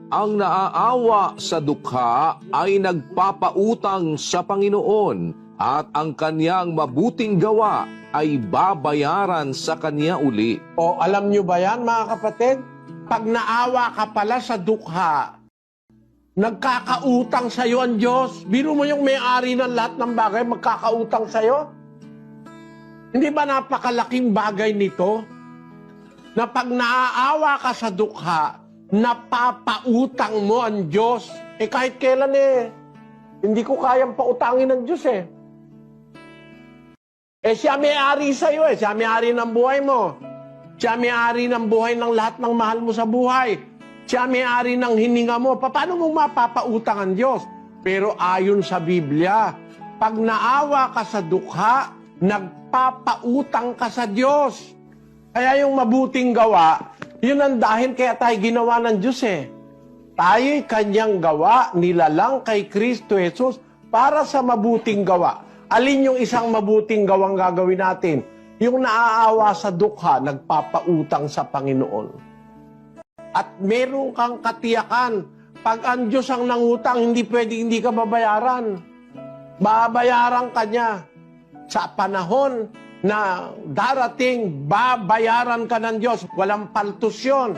Ang naaawa sa dukha ay nagpapautang sa Panginoon at ang kanyang mabuting gawa ay babayaran sa kanya uli. O alam nyo ba yan mga kapatid? Pag naawa ka pala sa dukha, nagkakautang sa'yo ang Diyos. Biro mo yung may-ari ng lahat ng bagay, magkakautang sa'yo? Hindi ba napakalaking bagay nito? Na pag naaawa ka sa dukha, napapautang mo ang Diyos. Kahit kailan hindi ko kayang pautangin ng Diyos siya may-ari sa'yo siya may-ari ng buhay mo. Siya may-ari ng buhay ng lahat ng mahal mo sa buhay. Siya may-ari ng hininga mo. Paano mo mapapautang ang Diyos? Pero ayon sa Biblia, pag naawa ka sa dukha, nagpapautang ka sa Diyos. Kaya yung mabuting gawa, yun ang dahil kaya tayo ginawa ng Diyos Tayo'y kanyang gawa, nilalang kay Kristo Jesus para sa mabuting gawa. Alin yung isang mabuting gawang gagawin natin? Yung naaawa sa dukha, nagpapautang sa Panginoon. At meron kang katiyakan, pag ang Diyos ang nangutang, hindi pwedeng hindi ka babayaran. Babayaran ka niya. Sa panahon na darating, babayaran ka ng Diyos. Walang paltus yun.